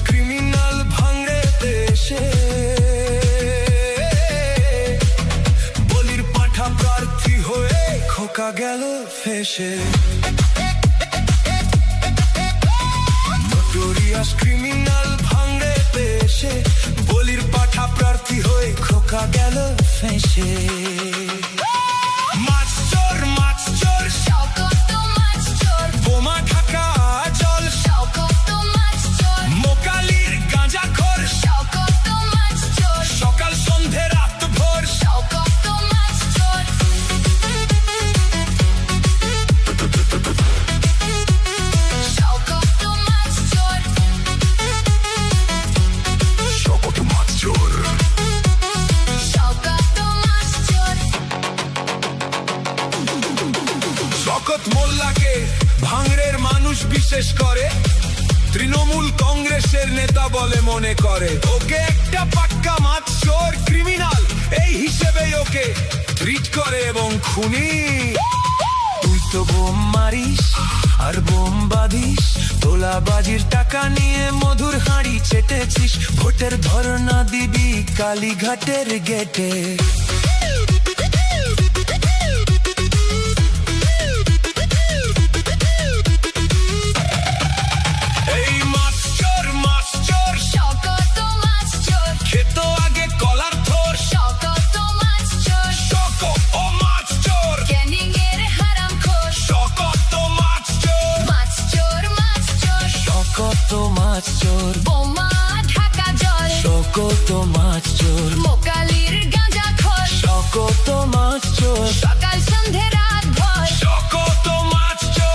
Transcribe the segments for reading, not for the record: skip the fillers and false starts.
Criminal ভাঙড়ে দেশে বলির পাঠা প্রার্থী হয়ে খোকা গেল ফেসে। নোটোরিয়াস ক্রিমিনাল ভাঙড়ে দেশে বলির পাঠা প্রার্থী হয়ে খোকা গেল ফেসে। মাছ চোর শওকত মাছ চোর বোমা ঢাকা জল শওকত মাছ চোর মোকালির গাঁজাখোর শওকত মাছ চোর সকাল সন্ধে রাত ভোর শওকত মাছ চোর শওকত মাছ চোর শওকত মাছ চোর শওকত মাছ চোর শওকত মোল্লাকে ভাঙড়ের মানুষ বিশেষ করে তৃণমূল কংগ্রেসের নেতা বলে মনে করে। ওকে একটা পাক্কা মাছ চোর ক্রিমিনাল এই হিসেবেই ওকে ট্রিট করে এবং খুনি। তুই তো বোম মারিস আর বোম বাঁধিস, তোলাবাজির টাকা নিয়ে মধুর হাঁড়ি চেটেছিস, ভোটের ধর্ণা দিবি কালীঘাটের গেটে। এই মাছ চোর শওকত মাছ চোর খেত আগে কলার থোর শওকত মাছ চোর শওকত ও মাছ চোর ক্যানিং এর হারামখোর শওকত মাছ চোর মাছ চোর মাছ চোর শওকত মাছ চোর বোমা ঢাকা জল শওকত মাছ চোর মোকালির গাঁজাখোর শওকত মাছ চোর সকাল সন্ধে রাত ভোর শওকত মাছ চোর।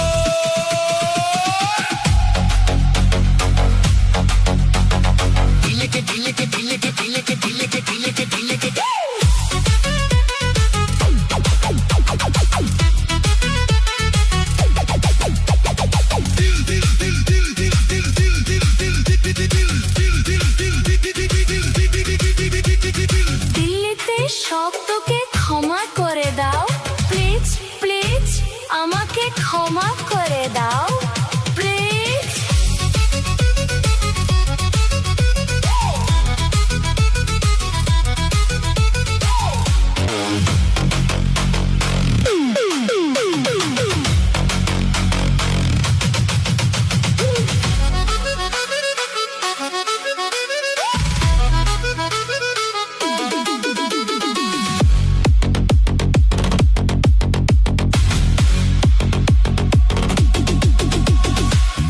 ঢিলেকে ঢিলেকে ঢিলেকে ঢিলেকে ঢিলেকে ঢিলেকে ঢিলেকে দিল্লিতে শক্তকে ক্ষমা করে দাও প্লিজ প্লিজ আমাকে ক্ষমা করে দাও প্লিজ।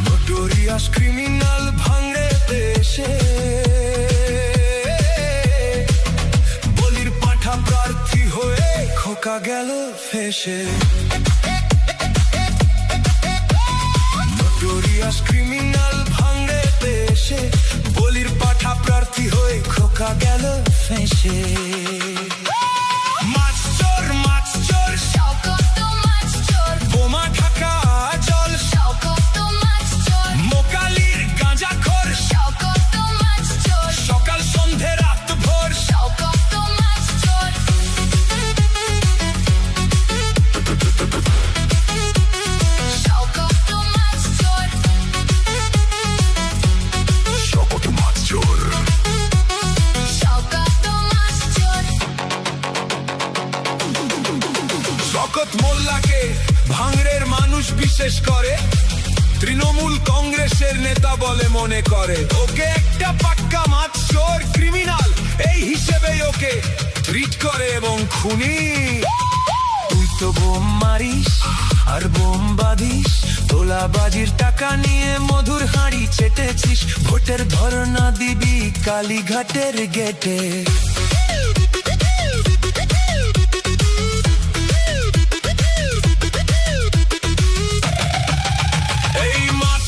নোটোরিয়াস ক্রিমিনাল ভাঙড়ে দেশে বলির পাঠা প্রার্থী হয়ে খোকা গেল ফেসে। নোটোরিয়াস ক্রিমিনাল ভাঙড়ে দেশে বলির পাঠা প্রার্থী হয়ে খোকা গেল ফেসে। মাছ চোর শওকত মাছ চোর বোমা ঢাকা জল শওকত মাছ চোর মোকালির গাঁজাখোর শওকত মাছ চোর সকাল সন্ধে রাত ভোর শওকত মাছ চোর শওকত মাছ চোর শওকত মাছ চোর শওকত মাছ চোর শওকত মোল্লাকে ভাঙড়ের মানুষ বিশেষ করে তৃণমূল কংগ্রেসের নেতা বলে মনে করে। ওকে একটা পাক্কা মাছ চোর ক্রিমিনাল এই হিসেবেই ওকে ট্রিট করে এবং খুনি। তুই তো বোম মারিস আর বোম বাঁধিস, তোলাবাজির টাকা নিয়ে মধুর হাঁড়ি চেটেছিস, ভোটের ধর্ণা দিবি কালীঘাটের গেটে। এই মাছ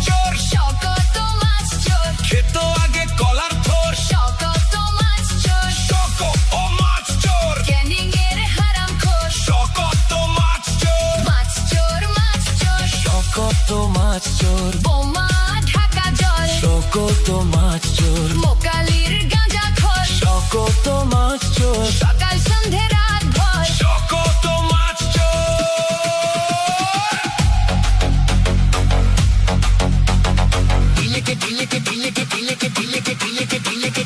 চোর শওকত মাছ চোর খেত আগে কলার থোর শওকত মাছ চোর শওকত ও মাছ চোর ক্যানিং এর হারামখোর মাছ চোর, বোমা ঢাকা জল, শকত মাছ চোর, মোকালির গাঁজা খোর, শকত মাছ চোর, সকাল সন্ধে রাত ভর, শকত মাছ চোর। টিলেকে টিলেকে টিলেকে টিলেকে টিলেকে টিলেকে টিলেকে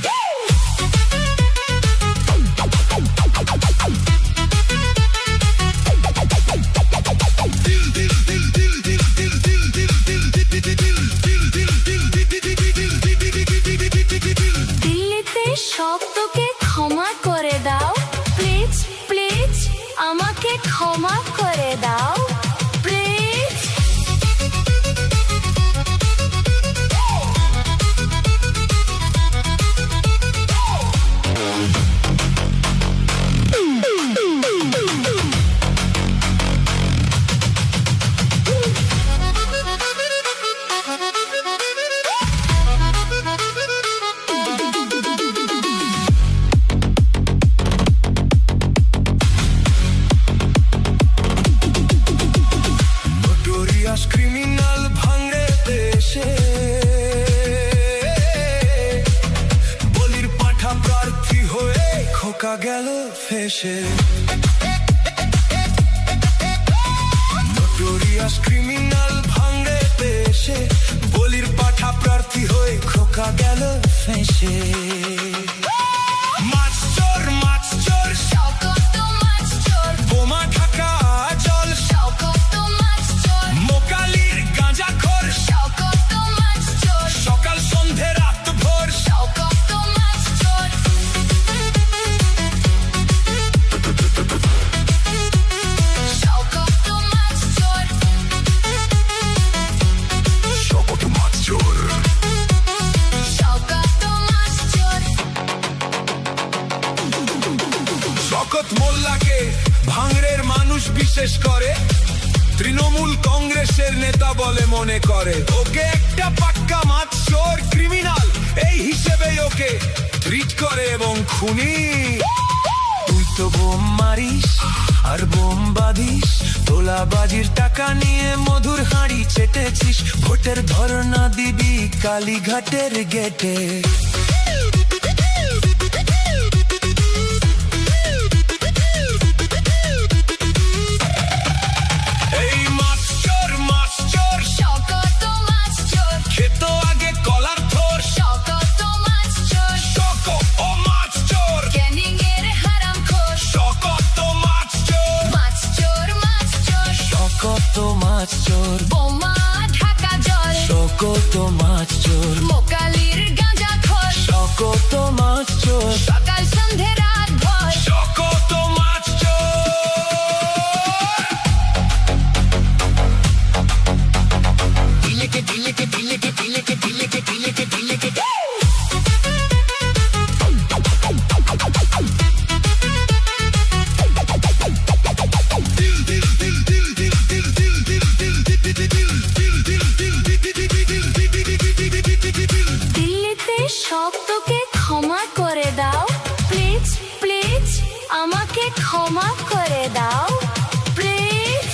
দিল্লিতে শক্তকে ক্ষমা করে দাও, প্লিজ প্লিজ আমাকে ক্ষমা করে দাও, প্লিজ। নোটোরিয়াস ক্রিমিনাল ভাঙড়ে দেশে, বলির পাঠা প্রার্থী হয়ে খোকা গেল ফেসে। নোটোরিয়াস ক্রিমিনাল ভাঙড়ে দেশে, বলির পাঠা প্রার্থী হয়ে খোকা গেল ফেসে। মাছ চোর মাছ চোর, শকত মাছ চোর, বোমা ঢাকা জল, শকত মাছ চোর, মোকালির গাঁজা খোর, শকত মাছ চোর, সকাল সন্ধে রাত ভোর, শকত মাছ চোর, শকত মাছ চোর, শকত মাছ চোর। শকত মাছ চোর। শকত মোল্লাকে ভাঙড়ের মানুষ বিশেষ করে তৃণমূল কংগ্রেসের নেতা বলে মনে করে। ওকে একটা পাক্কা মাছ চোর ক্রিমিনাল এই হিসেবে ওকে ট্রিট করে এবং খুনি। তুই তো বোম মারিস আর বোম বাঁধিস, তোলাবাজির টাকা নিয়ে মধুর হাঁড়ি চেটেছিস, ভোটের ধর্ণা দিবি কালীঘাটের গেটে। এই মাছ চোর মাছ চোর, শকত মাছ চোর, খেত আগে কলার থোর, শকত মাছ চোর, শকত ও মাছ চোর, ক্যানিং এর হারামখোর, শকত মাছ চোর, মাছ চোর মাছ চোর, শকত মাছ চোর, বোমা ঢাকা জল, শকত মাছ চোর, মোকালির গাঁজা খোর, শকত মাছ চোর, সকাল সন্ধে রাত ভর, শকত মাছ চোর। টিলেকে টিলেকে টিলেকে টিলেকে টিলেকে টিলেকে টিলেকে দিল্লিতে শক্তকে ক্ষমা করে দাও, প্লিজ প্লিজ আমাকে ক্ষমা করে দাও, প্লিজ।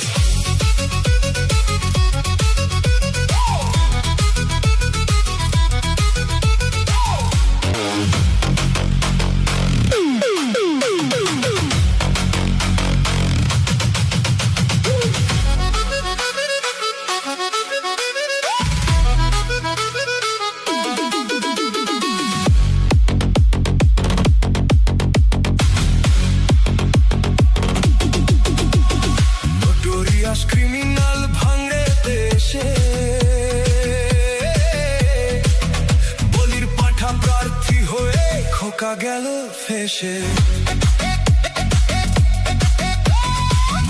নোটোরিয়াস ক্রিমিনাল ভাঙড়ে দেশে, বলির পাঠা প্রার্থী হয়ে খোকা গেল ফেসে।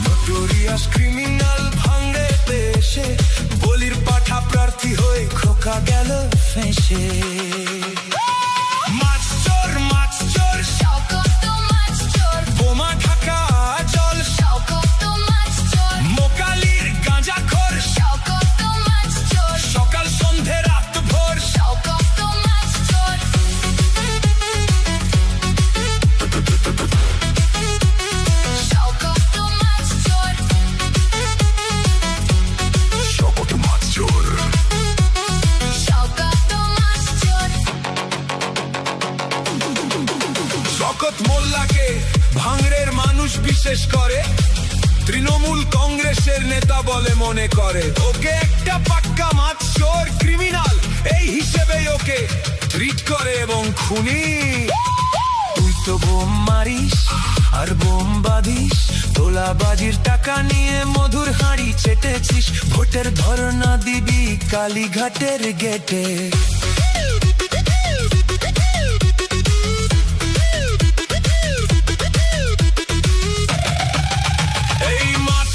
নোটোরিয়াস ক্রিমিনাল ভাঙড়ে দেশে, বলির পাঠা প্রার্থী হয়ে খোকা গেল ফেসে। মাছ চোর মাছ চোর, শকত মাছ চোর, বোমা ঢাকা জল, শকত মাছ চোর, মোকালির গাঁজা খোর, শকত মাছ চোর, সকাল সন্ধে রাত ভোর, শকত মাছ চোর, শকত মাছ চোর, শকত মাছ চোর। বিশেষ করে তৃণমূল কংগ্রেসের নেতা বলে মনে করে ওকে একটা পাক্কা মাছ চোর ক্রিমিনাল এই হিসেবে ওকে ট্রিট করে এবং খুনি। তুই তো বোম মারিস আর বোম বাঁধিস, তোলাবাজির টাকা নিয়ে মধুর হাঁড়ি চেটেছিস, ভোটের ধর্ণা দিবি কালীঘাটের গেটে। এই মাছ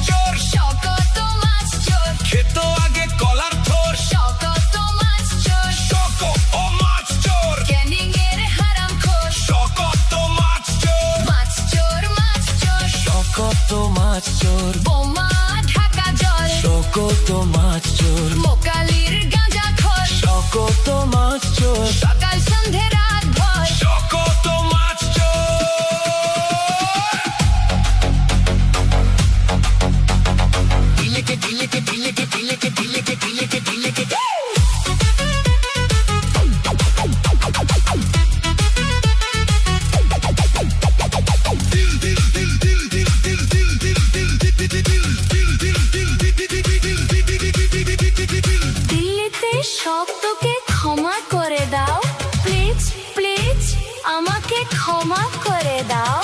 চোর শকত মাছ চোর খেত আগে কলার থোর, শকত মাছ চোর শক ও মাছ চোর, ক্যানিং এর হারামখোর শকত মাছ চোর, মাছ চোর মাছ চোর শকত মাছ চোর, বোমা ঢাকা জল শকত মাছ চোর, মোকালির গাঁজাখোর শকত মাছ চোর, সকাল সন্ধে রাত ভর শকত মাছ চোর। Dileke dileke dileke dileke dileke dileke dileke দিল্লিতে শব্দকে ক্ষমা করে দাও প্লিজ প্লিজ আমাকে ক্ষমা করে দাও।